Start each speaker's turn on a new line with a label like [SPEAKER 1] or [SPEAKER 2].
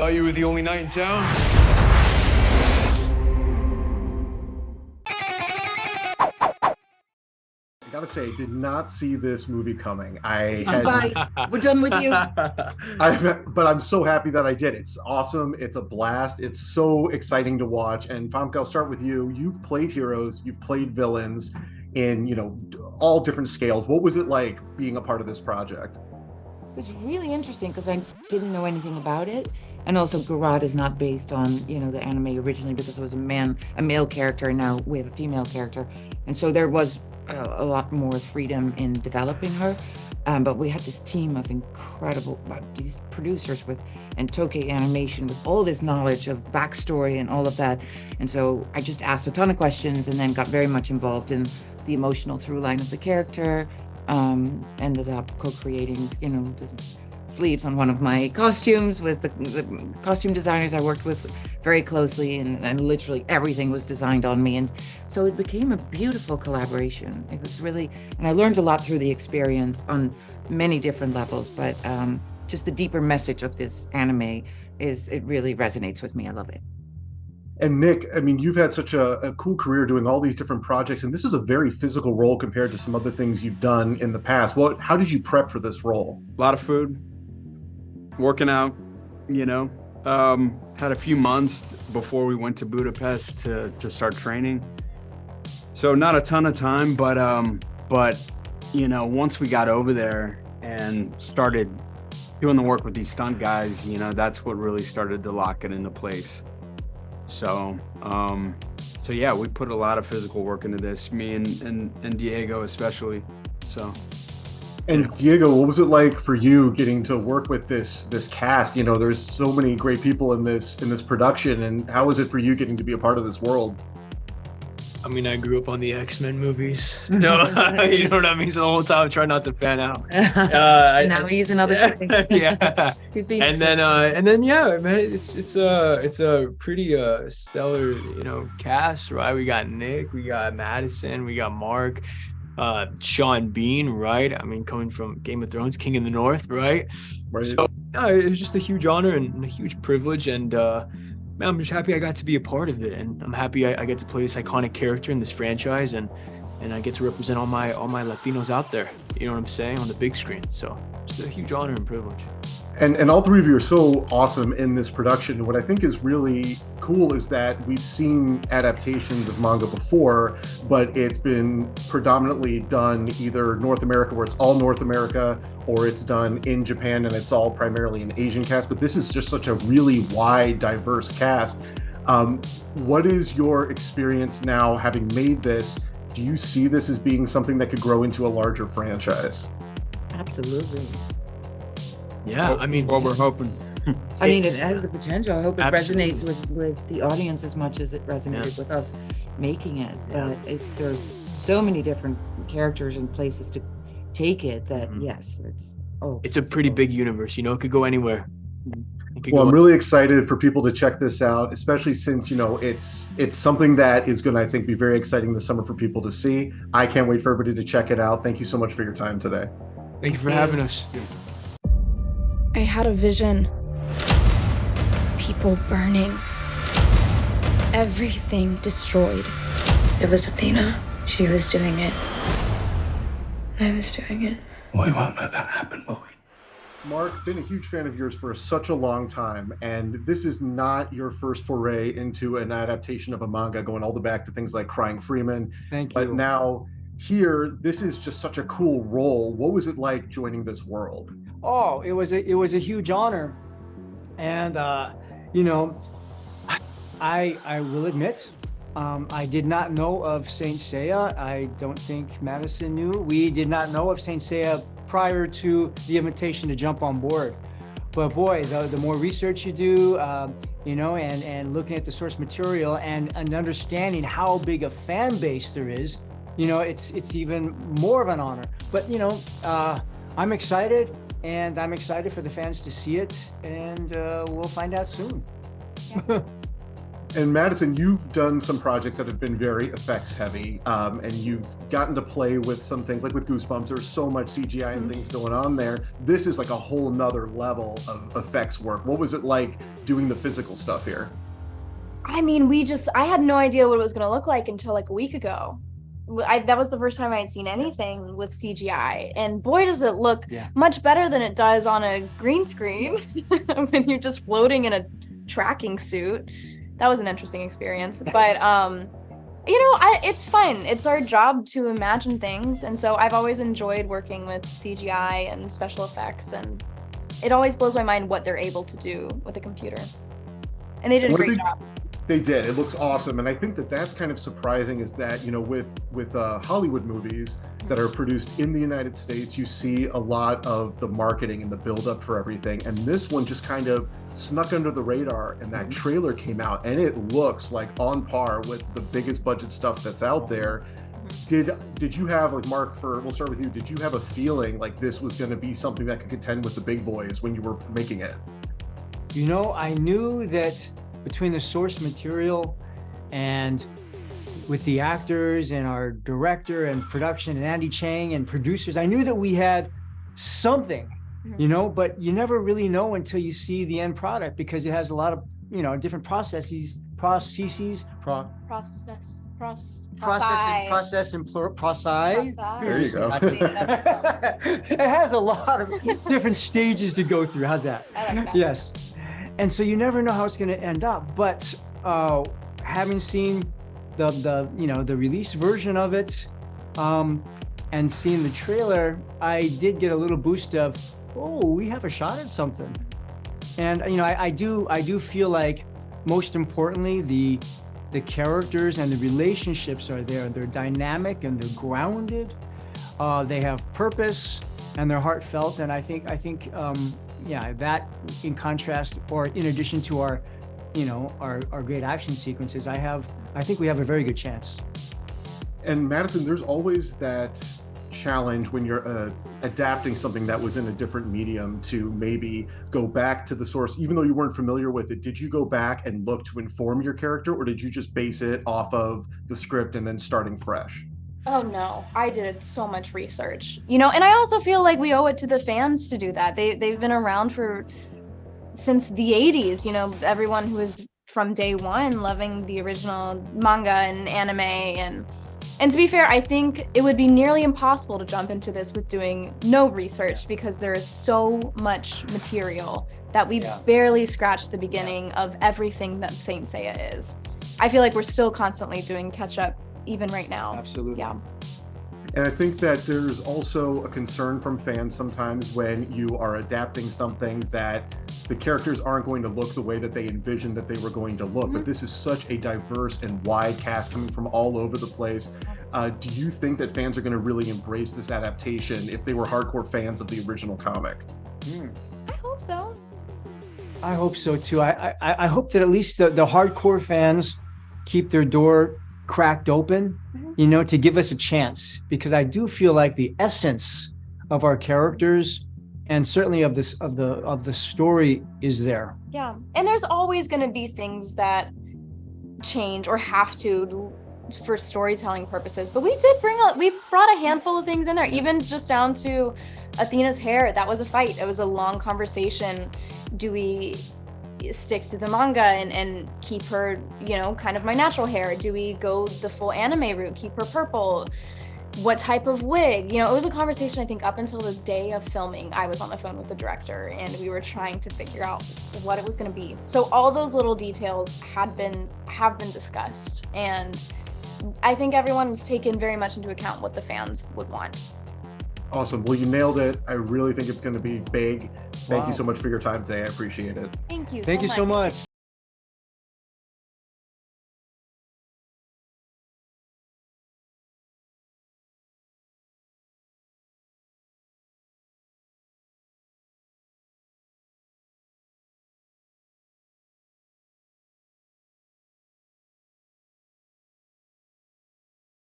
[SPEAKER 1] Thought you were the only knight in town.
[SPEAKER 2] I gotta say, I did not see this movie coming.
[SPEAKER 3] Bye. We're done with you.
[SPEAKER 2] But I'm so happy that I did. It's awesome. It's a blast. It's so exciting to watch. And Famke, I'll start with you. You've played heroes. You've played villains in, all different scales. What was it like being a part of this project?
[SPEAKER 3] It was really interesting because I didn't know anything about it. And also Garad is not based on, the anime originally because it was a male character, and now we have a female character. And so there was a lot more freedom in developing her. But we had this team of incredible, these producers and Toei Animation with all this knowledge of backstory and all of that. And so I just asked a ton of questions and then got very much involved in the emotional through line of the character. Ended up co-creating, the sleeves on one of my costumes with the costume designers I worked with very closely, and literally everything was designed on me. And so it became a beautiful collaboration. It was really, and I learned a lot through the experience on many different levels, but just the deeper message of this anime it really resonates with me. I love it.
[SPEAKER 2] And Nick, you've had such a cool career doing all these different projects, and this is a very physical role compared to some other things you've done in the past. How did you prep for this role?
[SPEAKER 1] A lot of food, working out, had a few months before we went to Budapest to start training. So not a ton of time, but once we got over there and started doing the work with these stunt guys, that's what really started to lock it into place. So yeah, we put a lot of physical work into this, me and Diego especially. So.
[SPEAKER 2] And Diego, what was it like for you getting to work with this cast? There's so many great people in this production, and how was it for you getting to be a part of this world?
[SPEAKER 4] I grew up on the X-Men movies. No, you know what I mean? So the whole time I try not to fan out.
[SPEAKER 3] Now he's another thing.
[SPEAKER 4] Yeah. And then yeah, man, it's a pretty stellar, cast, right? We got Nick, we got Madison, we got Mark, Sean Bean, right? Coming from Game of Thrones, King of the North, right? So it was just a huge honor and a huge privilege, and man, I'm just happy I got to be a part of it, and I'm happy I get to play this iconic character in this franchise, and I get to represent all my Latinos out there, you know what I'm saying, on the big screen. So just a huge honor and privilege.
[SPEAKER 2] And all three of you are so awesome in this production. What I think is really cool is that we've seen adaptations of manga before, but it's been predominantly done either North America, where it's all North America, or it's done in Japan and it's all primarily an Asian cast. But this is just such a really wide, diverse cast. What is your experience now having made this? Do you see this as being something that could grow into a larger franchise?
[SPEAKER 3] Absolutely.
[SPEAKER 4] Yeah,
[SPEAKER 1] what we're hoping.
[SPEAKER 3] It has the potential. I hope it resonates with the audience as much as it resonated with us making it. But there's so many different characters and places to take it that yes,
[SPEAKER 4] it's a pretty big universe. It could go anywhere.
[SPEAKER 2] Well, I'm really excited for people to check this out, especially since it's something that is going to, I think, be very exciting this summer for people to see. I can't wait for everybody to check it out. Thank you so much for your time today.
[SPEAKER 4] Thank you for having us.
[SPEAKER 5] I had a vision. People burning. Everything destroyed. It was Athena. She was doing it. I was doing it.
[SPEAKER 6] We won't let that happen, will we?
[SPEAKER 2] Mark, been a huge fan of yours for such a long time, and this is not your first foray into an adaptation of a manga, going all the way back to things like Crying Freeman.
[SPEAKER 1] Thank you.
[SPEAKER 2] But now here, this is just such a cool role. What was it like joining this world?
[SPEAKER 7] Oh, it was a huge honor, and I will admit, I did not know of Saint Seiya. I don't think Madison knew. We did not know of Saint Seiya prior to the invitation to jump on board. But boy, the more research you do, and looking at the source material and understanding how big a fan base there is, it's even more of an honor. But I'm excited. And I'm excited for the fans to see it, and we'll find out soon.
[SPEAKER 2] And And Madison, you've done some projects that have been very effects heavy, and you've gotten to play with some things like with Goosebumps. There's so much CGI and things going on there. This is like a whole nother level of effects work. What was it like doing the physical stuff here?
[SPEAKER 8] I mean, I had no idea what it was going to look like until like a week ago. That was the first time I had seen anything with CGI, and boy, does it look much better than it does on a green screen when you're just floating in a tracking suit. That was an interesting experience, but it's fun. It's our job to imagine things, and so I've always enjoyed working with CGI and special effects, and it always blows my mind what they're able to do with a computer. And they did a great job.
[SPEAKER 2] They did. It looks awesome, and I think that that's kind of surprising. Is that with Hollywood movies that are produced in the United States, you see a lot of the marketing and the build-up for everything, and this one just kind of snuck under the radar. And that trailer came out, and it looks like on par with the biggest budget stuff that's out there. Did you have, like, Mark? We'll start with you. Did you have a feeling like this was going to be something that could contend with the big boys when you were making it?
[SPEAKER 7] I knew that between the source material and with the actors and our director and production and Andy Chang and producers, I knew that we had something, but you never really know until you see the end product, because it has a lot of, different process and process.
[SPEAKER 2] There you go.
[SPEAKER 7] It has a lot of different stages to go through. How's that?
[SPEAKER 8] I like that.
[SPEAKER 7] Yes. And so you never know how it's going to end up. But having seen the release version of it, and seeing the trailer, I did get a little boost of, we have a shot at something. And I do feel like, most importantly, the characters and the relationships are there. They're dynamic and they're grounded. They have purpose and they're heartfelt. And I think that in contrast, or in addition to our great action sequences, I think we have a very good chance.
[SPEAKER 2] And Madison, there's always that challenge when you're adapting something that was in a different medium to maybe go back to the source, even though you weren't familiar with it. Did you go back and look to inform your character, or did you just base it off of the script and then starting fresh?
[SPEAKER 8] Oh no, I did so much research, and I also feel like we owe it to the fans to do that. They've been around since the 80s, everyone who was from day one loving the original manga and anime, and to be fair, I think it would be nearly impossible to jump into this with doing no research, because there is so much material that we barely scratched the beginning of everything that Saint Seiya is. I feel like we're still constantly doing catch up even right now.
[SPEAKER 7] Absolutely.
[SPEAKER 8] Yeah.
[SPEAKER 2] And I think that there's also a concern from fans sometimes when you are adapting something that the characters aren't going to look the way that they envisioned that they were going to look. But this is such a diverse and wide cast coming from all over the place. Do you think that fans are going to really embrace this adaptation if they were hardcore fans of the original comic?
[SPEAKER 8] I hope so.
[SPEAKER 7] I hope so too. I hope that at least the hardcore fans keep their door cracked open, to give us a chance, because I do feel like the essence of our characters and certainly of the story is there.
[SPEAKER 8] Yeah, and there's always going to be things that change or have to for storytelling purposes, but we brought a handful of things in there, even just down to Athena's hair. That was a fight. It was a long conversation. Do we stick to the manga and keep her, kind of my natural hair? Do we go the full anime route, keep her purple? What type of wig? It was a conversation, I think, up until the day of filming. I was on the phone with the director and we were trying to figure out what it was going to be. So all those little details have been discussed, and I think everyone's taken very much into account what the fans would want.
[SPEAKER 2] Awesome. Well, you nailed it. I really think it's going to be big. Thank you so much for your time today. I appreciate it.
[SPEAKER 8] Thank you.
[SPEAKER 7] Thank you so much.